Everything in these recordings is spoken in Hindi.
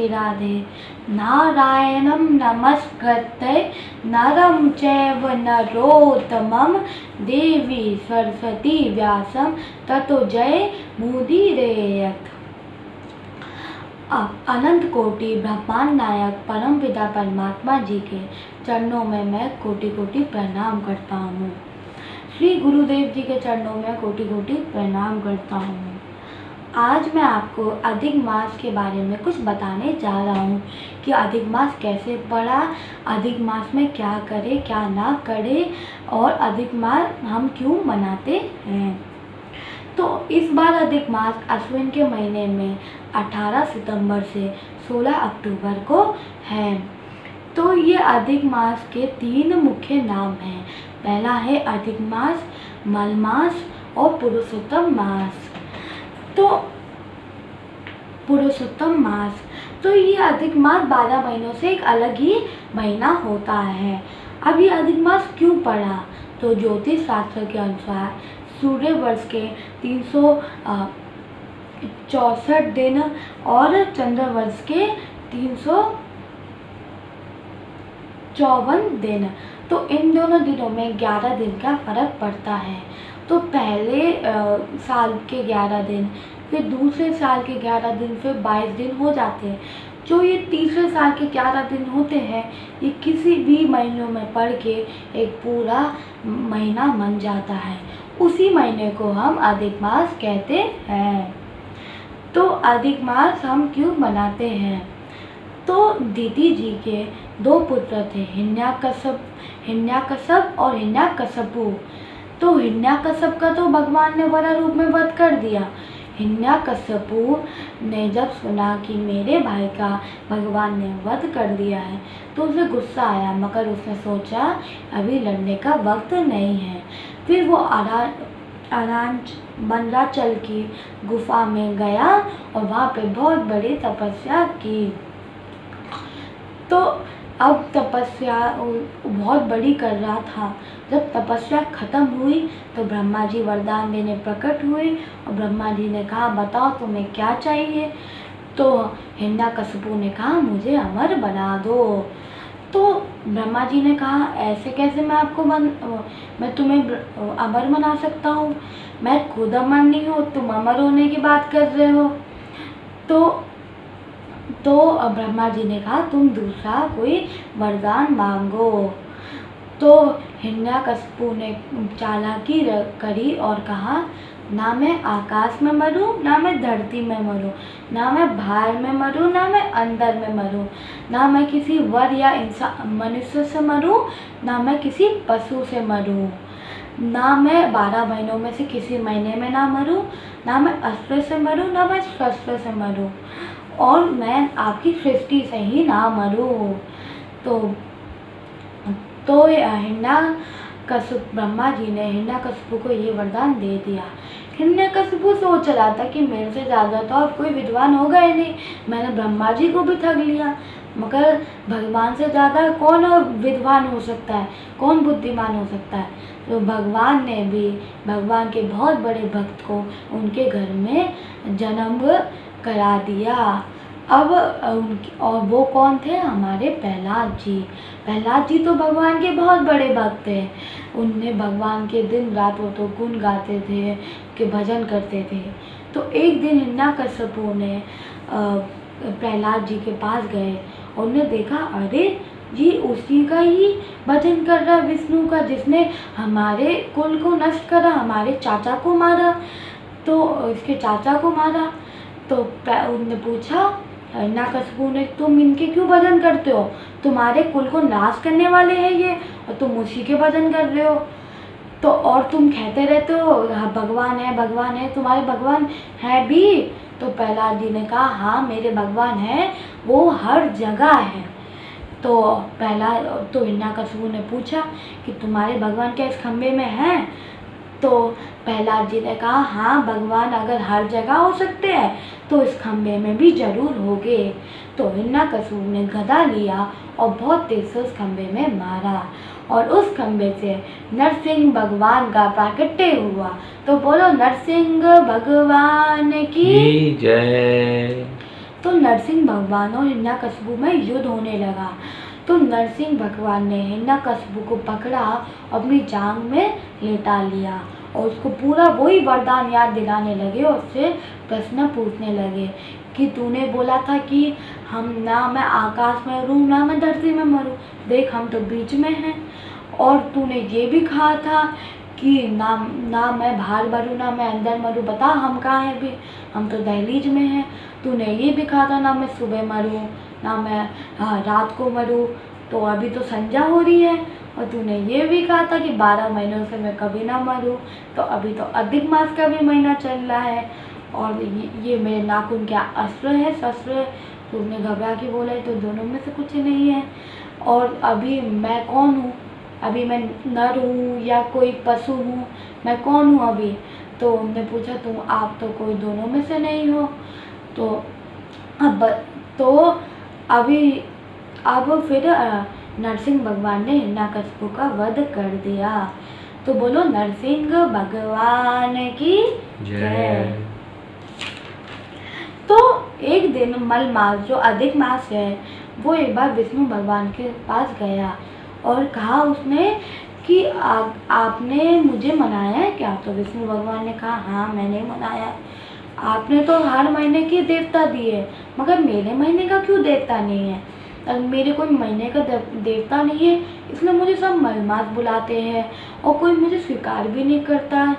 राधे राधे। नारायणं नमस्कृत्य नरं चैव नरोत्तमं देवी सरस्वती व्यासं ततो जय मुदीरयेत्। अनंत कोटि ब्रह्मांड नायक परम पिता परमात्मा जी के चरणों में मैं कोटि कोटि प्रणाम करता हूँ। श्री गुरुदेव जी के चरणों में कोटि कोटि प्रणाम करता हूँ। आज मैं आपको अधिक मास के बारे में कुछ बताने जा रहा हूँ कि अधिक मास कैसे पड़ा, अधिक मास में क्या करें क्या ना करें और अधिक मास हम क्यों मनाते हैं। तो इस बार अधिक मास अश्विन के महीने में 18 सितंबर से 16 अक्टूबर को है। तो ये अधिक मास के 3 मुख्य नाम हैं। पहला है अधिक मास, मल मास और पुरुषोत्तम मास। तो पुरुषोत्तम मास, तो ये अधिक मास 12 महीनों से एक अलग ही महीना होता है। अब ये अधिक मास क्यों पड़ा? तो ज्योतिष शास्त्र के अनुसार सूर्य वर्ष के 364 दिन और चंद्र वर्ष के 354 दिन, तो इन दोनों दिनों में 11 दिन का फर्क पड़ता है। तो पहले साल के 11 दिन, फिर दूसरे साल के 11 दिन, फिर 22 दिन हो जाते हैं। जो ये तीसरे साल के 11 दिन होते हैं, ये किसी भी महीनों में पढ़ के एक पूरा महीना बन जाता है। उसी महीने को हम अधिक मास कहते हैं। तो अधिक मास हम क्यों मनाते हैं? तो दीदी जी के 2 पुत्र थे, हिरण्यकश्यप और हिरण्यकशिपु। तो हिरण्यकश्यप का तो भगवान ने बड़ा रूप में वध कर दिया। हिरण्यकशिपु ने जब सुना कि मेरे भाई का भगवान ने वध कर दिया है तो उसे गुस्सा आया, मगर उसने सोचा अभी लड़ने का वक्त नहीं है। फिर वो मंदराचल की गुफा में गया और वहाँ पे बहुत बड़ी तपस्या की। तो अब तपस्या बहुत बड़ी कर रहा था। जब तपस्या खत्म हुई तो ब्रह्मा जी वरदान देने प्रकट हुए और ब्रह्मा जी ने कहा बताओ तुम्हें क्या चाहिए। तो हिरण्यकशिपु ने कहा मुझे अमर बना दो। तो ब्रह्मा जी ने कहा ऐसे कैसे मैं तुम्हें अमर बना सकता हूँ, मैं खुद अमर नहीं हूँ, तुम अमर होने की बात कर रहे हो। तो ब्रह्मा जी ने कहा तुम दूसरा कोई वरदान मांगो। तो हिरण्यकशिपु ने चालाकी करी और कहा ना मैं आकाश में मरूं, ना मैं धरती में मरूं, ना मैं बाहर में मरूं, ना मैं अंदर में मरूं, ना मैं किसी वर या इंसान मनुष्य से मरूं, ना मैं किसी पशु से मरूं, ना मैं 12 महीनों में से किसी महीने में ना मरूं, ना मैं अस्त्र से मरूं, ना मैं शस्त्र से मरूं, और मैं आपकी सृष्टि से ही ना मरूं। तो ब्रह्मा जी ने हिरण्यकशिपु को ये वरदान दे दिया। हिरण्यकशिपु सोच रहा था कि मेरे से ज़्यादा तो अब कोई विद्वान होगा ही नहीं, मैंने ब्रह्मा जी को भी ठग लिया, मगर भगवान से ज़्यादा कौन विद्वान हो सकता है, कौन बुद्धिमान हो सकता है। तो भगवान ने भी भगवान के बहुत बड़े भक्त को उनके घर में जन्म करा दिया। अब और वो कौन थे? हमारे प्रहलाद जी। प्रहलाद जी तो भगवान के बहुत बड़े भक्त थे। उनने भगवान के दिन रात वो तो गुण गाते थे, के भजन करते थे। तो एक दिन हिरण्यकशिपु ने प्रहलाद जी के पास गए और उन्हें देखा अरे जी उसी का ही भजन कर रहा विष्णु का, जिसने हमारे कुल को नष्ट करा, हमारे चाचा को मारा, तो इसके चाचा को मारा। तो उनने पूछा हिरण्यकशिपु ने तुम इनके क्यों भजन करते हो? तुम्हारे कुल को नाश करने वाले हैं ये और तुम उसी के भजन कर रहे हो। तो और तुम कहते रहते हो भगवान है भगवान है, तुम्हारे भगवान है भी? तो प्रहलाद जी ने कहा हाँ मेरे भगवान है, वो हर जगह है। तो हिरण्यकशिपु ने पूछा कि तुम्हारे भगवान क्या इस खंबे में हैं? तो प्रहलाद जी ने कहा हाँ भगवान अगर हर जगह हो सकते हैं तो इस खंबे में भी जरूर होंगे। तो हिरण्यकशिपु ने गदा लिया और बहुत तेज से उस खंबे में मारा और उस खंबे से नरसिंह भगवान का प्राकट्य हुआ। तो बोलो नरसिंह भगवान की जय। तो नरसिंह भगवान और हिरण्यकशिपु में युद्ध होने लगा। तो नरसिंह भगवान ने हिरण्यकशिपु को पकड़ा, अपनी जांघ में लेटा लिया और उसको पूरा वही वरदान याद दिलाने लगे और उससे प्रश्न पूछने लगे कि तूने बोला था कि हम ना मैं आकाश में मरूं ना मैं धरती में मरूं, देख हम तो बीच में हैं। और तूने ये भी कहा था कि ना मैं बाहर मरूं ना मैं अंदर मरूं, बता हम कहाँ हैं अभी, हम तो दहलीज में हैं। तूने ये भी कहा था ना मैं सुबह मरूं ना मैं रात को मरूं, तो अभी तो संध्या हो रही है। और तूने ये भी कहा था कि 12 महीनों से मैं कभी ना मरूं, तो अभी तो अधिक मास का भी महीना चल रहा है। और ये मेरे नाखून क्या अस्त्र है शस्त्र है? तुमने घबरा के बोला तो दोनों में से कुछ नहीं है। और अभी मैं कौन हूँ? अभी मैं नर हूँ या कोई पशु हूँ? मैं कौन हूँ अभी? तो उन्होंने पूछा तुम आप तो कोई दोनों में से नहीं हो। तो अब फिर नरसिंह भगवान ने हिरण्यकशिपु का वध कर दिया। तो बोलो नरसिंह भगवान की जय। तो एक दिन मल मास जो अधिक मास है वो एक बार विष्णु भगवान के पास गया और कहा उसने कि आपने मुझे मनाया है क्या? तो विष्णु भगवान ने कहा हाँ मैंने मनाया। आपने तो हर महीने की देवता दिए मगर मेरे महीने का क्यों देवता नहीं है? मेरे कोई महीने का देवता नहीं है, इसलिए मुझे सब मलमास बुलाते हैं और कोई मुझे स्वीकार भी नहीं करता है।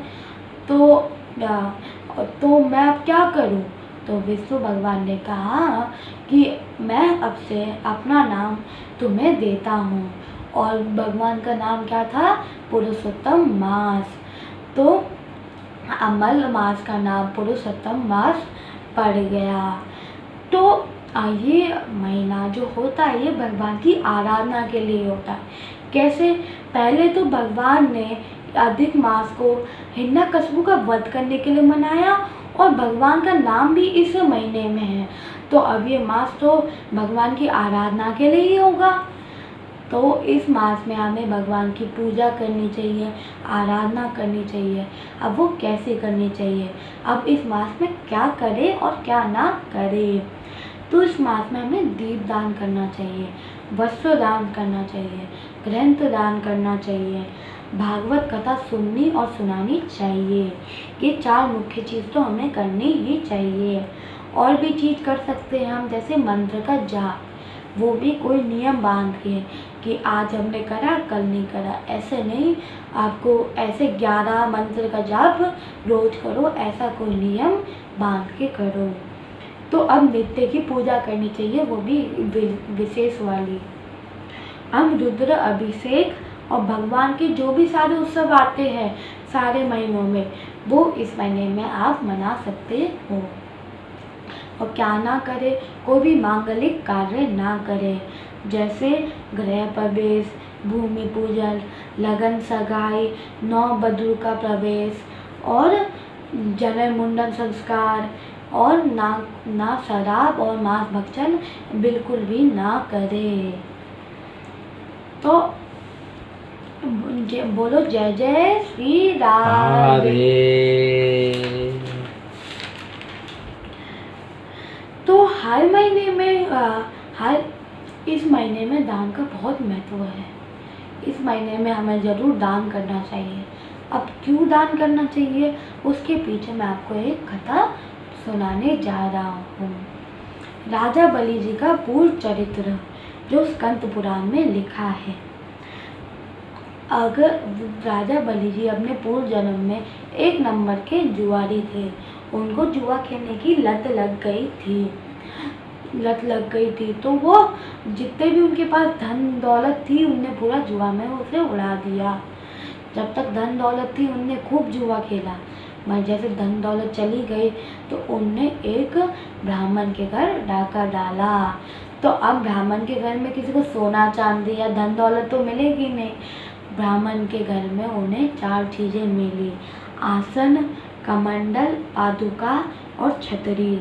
तो मैं अब क्या करूं? तो विष्णु भगवान ने कहा कि मैं अब से अपना नाम तुम्हें देता हूँ। और भगवान का नाम क्या था? पुरुषोत्तम मास। तो अमल मास का नाम पुरुषोत्तम मास पड़ गया। तो ये महीना जो होता है ये भगवान की आराधना के लिए होता है। कैसे? पहले तो भगवान ने अधिक मास को हिरण्यकशिपु का वध करने के लिए मनाया और भगवान का नाम भी इस महीने में है। तो अब ये मास तो भगवान की आराधना के लिए ही होगा। तो इस मास में हमें भगवान की पूजा करनी चाहिए, आराधना करनी चाहिए। अब वो कैसे करनी चाहिए, अब इस मास में क्या करें और क्या ना करें? तो इस मास में हमें दीप दान करना चाहिए, वस्त्र दान करना चाहिए, ग्रंथ दान करना चाहिए, भागवत कथा सुननी और सुनानी चाहिए। ये 4 मुख्य चीज़ तो हमें करनी ही चाहिए। और भी चीज़ कर सकते हैं हम, जैसे मंत्र का जाप, वो भी कोई नियम बांध के कि आज हमने करा कल नहीं करा, ऐसे नहीं। आपको ऐसे 11 मंत्र का जाप रोज करो, ऐसा कोई नियम बांध के करो। तो अब नित्य की पूजा करनी चाहिए, वो भी विशेष वाली। अब रुद्र अभिषेक और भगवान के जो भी सारे उत्सव आते हैं सारे महीनों में, वो इस महीने में आप मना सकते हो। और क्या ना करें? कोई भी मांगलिक कार्य ना करें, जैसे गृह प्रवेश, भूमि पूजन, लगन सगाई, नौ बधू का प्रवेश और जनेऊ मुंडन संस्कार। और ना शराब और मांस भक्षण बिल्कुल भी ना करें। तो बोलो जय जय श्री राधे। तो हर महीने में इस महीने में दान का बहुत महत्व है। इस महीने में हमें ज़रूर दान करना चाहिए। अब क्यों दान करना चाहिए उसके पीछे मैं आपको एक कथा सुनाने जा रहा हूँ। राजा बलि जी का पूर्ण चरित्र जो स्कंद पुराण में लिखा है। अगर राजा बलि जी अपने पूर्व जन्म में 1 नंबर के जुआरी थे, उनको जुआ खेलने की लत लग गई थी। तो वो जितने भी उनके पास धन दौलत थी उनने पूरा जुआ में उसे उड़ा दिया। जब तक धन दौलत थी उनने खूब जुआ खेला, मगर जैसे धन दौलत चली गई तो उनने एक ब्राह्मण के घर डाका डाला। तो अब ब्राह्मण के घर में किसी को सोना चांदी या धन दौलत तो मिलेगी नहीं। ब्राह्मण के घर में उन्हें 4 चीज़ें मिली, आसन, कमंडल, पादुका और छतरी।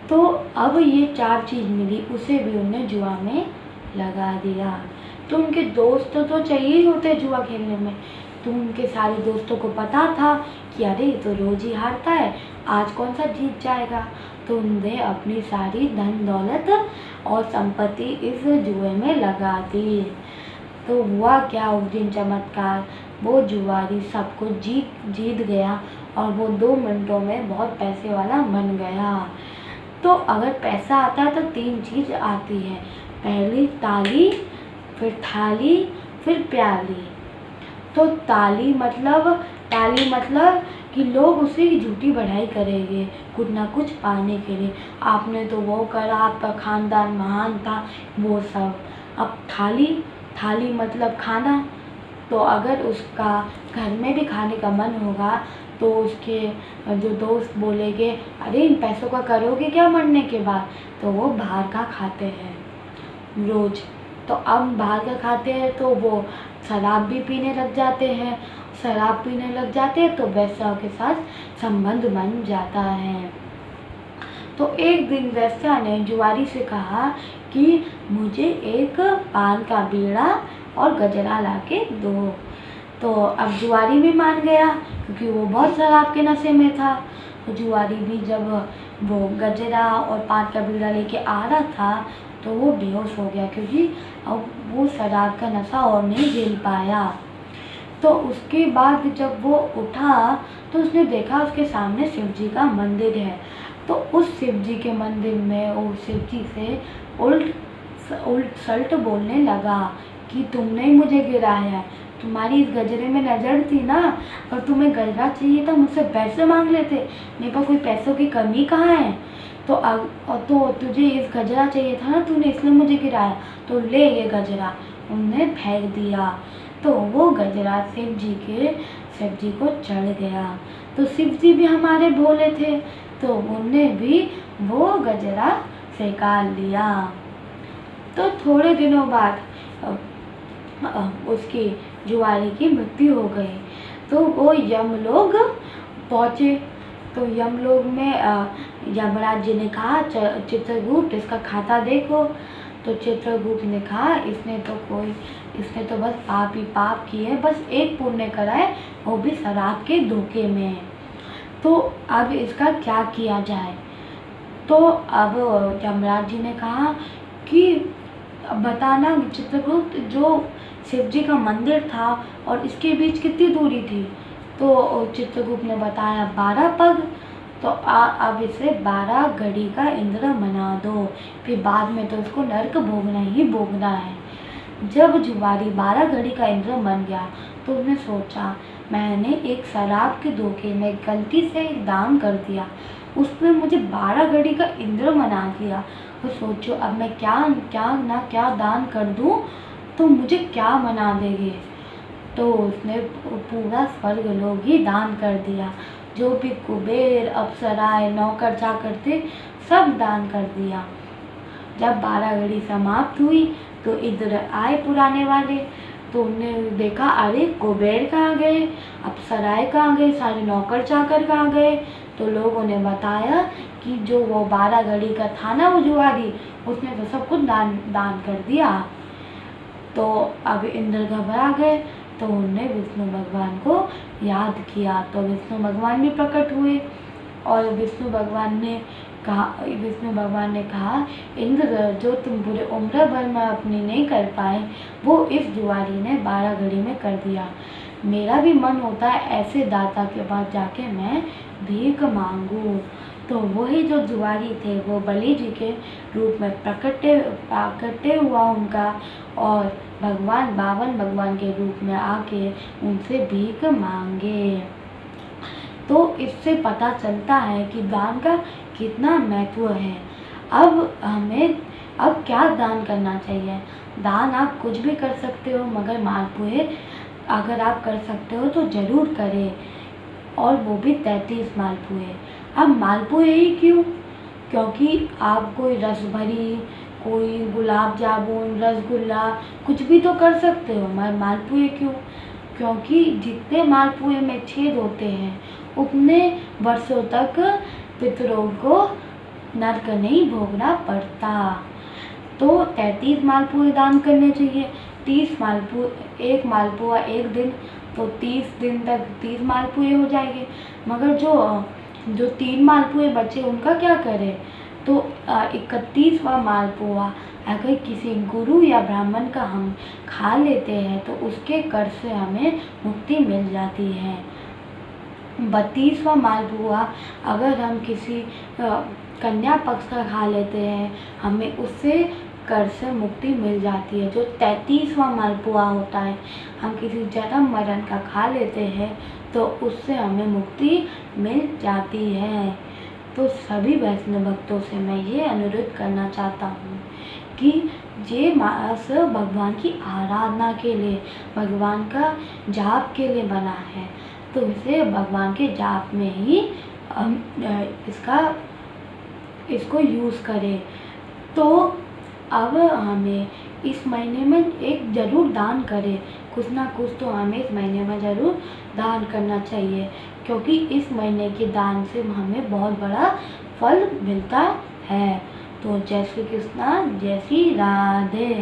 तो अब ये 4 चीज़ मिली, उसे भी उन्हें जुआ में लगा दिया। तो उनके दोस्त तो चाहिए ही होते जुआ खेलने में, तो उनके सारे दोस्तों को पता था कि अरे ये तो रोज ही हारता है, आज कौन सा जीत जाएगा। तो उन्होंने अपनी सारी धन दौलत और संपत्ति इस जुए में लगा दी। तो हुआ क्या उस दिन चमत्कार, वो जुआरी सबको जीत गया और वो 2 मिनटों में बहुत पैसे वाला बन गया। तो अगर पैसा आता है तो 3 चीज़ आती है, पहली ताली, फिर थाली, फिर प्याली। तो ताली मतलब कि लोग उससे झूठी बढ़ाई करेंगे कुछ ना कुछ पाने के लिए, आपने तो वो करा, आपका खानदान महान था, वो सब। अब थाली मतलब खाना, तो अगर उसका घर में भी खाने का मन होगा तो उसके जो दोस्त बोलेंगे अरे इन पैसों का करोगे क्या मरने के बाद, तो वो बाहर का खाते हैं रोज। तो अब बाहर का खाते हैं तो वो शराब भी पीने लग जाते हैं, शराब पीने लग जाते हैं तो वैश्याओं के साथ संबंध बन जाता है। तो एक दिन वैश्या ने जुआरी से कहा कि मुझे एक पान का बीड़ा और गजरा लाके दो। तो अब जुआरी भी मान गया क्योंकि वो बहुत शराब के नशे में था। तो जुआरी भी जब वो गजरा और पान का बीड़ा लेके आ रहा था तो वो बेहोश हो गया, क्योंकि अब वो शराब का नशा और नहीं झेल पाया। तो उसके बाद जब वो उठा तो उसने देखा उसके सामने शिव जी का मंदिर है। तो उस शिव जी के मंदिर में वो शिव जी से उल्ट सल्ट बोलने लगा कि तुमने ही मुझे गिराया है, तुम्हारी इस गजरे में नज़र थी ना, और तुम्हें गजरा चाहिए था, मुझसे पैसे मांग लेते, मेरे पास कोई पैसों की कमी कहाँ है। तो तुझे इस गजरा चाहिए था ना, तूने इसलिए मुझे गिराया, तो ले ये गजरा। उन्हें फेंक दिया तो वो गजरा शिव जी को चढ़ गया। तो शिव जी भी हमारे भोले थे, तो उन्होंने भी वो गजरा स्वीकार लिया। तो थोड़े दिनों बाद उसकी जुआरी की मृत्यु हो गई। तो वो यमलोक पहुँचे। तो यमलोक में यमराज जी ने कहा चित्रगुप्त इसका खाता देखो। तो चित्रगुप्त ने कहा इसने तो बस पाप ही पाप किए, बस एक पुण्य करा है, वो भी शराब के धोखे में। तो अब इसका क्या किया जाए। तो अब यमराज जी ने कहा कि बताना चित्रगुप्त, जो शिव जी का मंदिर था और इसके बीच कितनी दूरी थी। तो चित्रगुप्त ने बताया 12 पग। तो अब इसे 12 घड़ी का इंद्र बना दो, फिर बाद में तो उसको नर्क भोगना ही भोगना है। जब जुआरी 12 घड़ी का इंद्र बन गया तो उसने सोचा मैंने एक शराब के धोखे में गलती से एक दान कर दिया, उसने मुझे 12 घड़ी का इंद्र बना दिया। तो सोचो अब मैं क्या दान कर दूं तो मुझे क्या बना देंगे। तो उसने पूरा स्वर्ग लोग ही दान कर दिया, जो भी कुबेर अप्सराएं नौकर चाकर थे सब दान कर दिया। जब 12 घड़ी समाप्त हुई तो इंद्र आए पुराने वाले। तो उन्होंने देखा अरे कुबेर कहाँ गए, अप्सराएं कहाँ गए, सारे नौकर चाकर कहाँ गए। तो लोगों ने बताया कि जो वो 12 घड़ी का था ना वो जुआरी, उसने तो सब कुछ दान कर दिया। तो अब इंद्र घबरा गए, तो उन्होंने विष्णु भगवान को याद किया। तो विष्णु भगवान भी प्रकट हुए और विष्णु भगवान ने कहा इंद्र, जो तुम पूरे उम्र भर में अपनी नहीं कर पाए वो इस जुआरी ने 12 घड़ी में कर दिया। मेरा भी मन होता है ऐसे दाता के पास जाके मैं भीख मांगू। तो वही जो जुआरी थे वो बलि जी के रूप में प्रकटे हुआ उनका, और बावन भगवान के रूप में आके उनसे भीख मांगे। तो इससे पता चलता है कि दान का कितना महत्व है। अब क्या दान करना चाहिए। दान आप कुछ भी कर सकते हो, मगर मालपुए अगर आप कर सकते हो तो ज़रूर करें, और वो भी 33 मालपुए। अब मालपुए ही क्यों, क्योंकि आप कोई रस भरी, कोई गुलाब जामुन, रसगुल्ला कुछ भी तो कर सकते हो, मगर मालपुए क्यों, क्योंकि जितने मालपुए में छेद होते हैं उतने वर्षों तक पितरों को नरक नहीं भोगना पड़ता। तो 33 मालपुए दान करने चाहिए। 30 मालपुए, एक मालपुआ एक दिन तो 30 दिन तक 30 मालपुए हो जाएंगे। मगर जो जो 3 मालपुए बचे उनका क्या करें? तो 31वां मालपुआ अगर किसी गुरु या ब्राह्मण का हम खा लेते हैं तो उसके कर्ज से हमें मुक्ति मिल जाती है। 32वां मालपुआ अगर हम किसी कन्या पक्ष का खा लेते हैं हमें उससे कर्ज से मुक्ति मिल जाती है। जो 33वां मालपुआ होता है हम किसी जन्म मरण का खा लेते हैं तो उससे हमें मुक्ति मिल जाती है। तो सभी वैष्णव भक्तों से मैं ये अनुरोध करना चाहता हूँ कि ये मास भगवान की आराधना के लिए, भगवान का जाप के लिए बना है, तो इसे भगवान के जाप में ही इसको यूज़ करें। तो अब हमें इस महीने में एक ज़रूर दान करें, कुछ ना कुछ तो हमें इस महीने में ज़रूर दान करना चाहिए, क्योंकि इस महीने के दान से हमें बहुत बड़ा फल मिलता है। तो जय श्री कृष्णा, जय श्री राधे।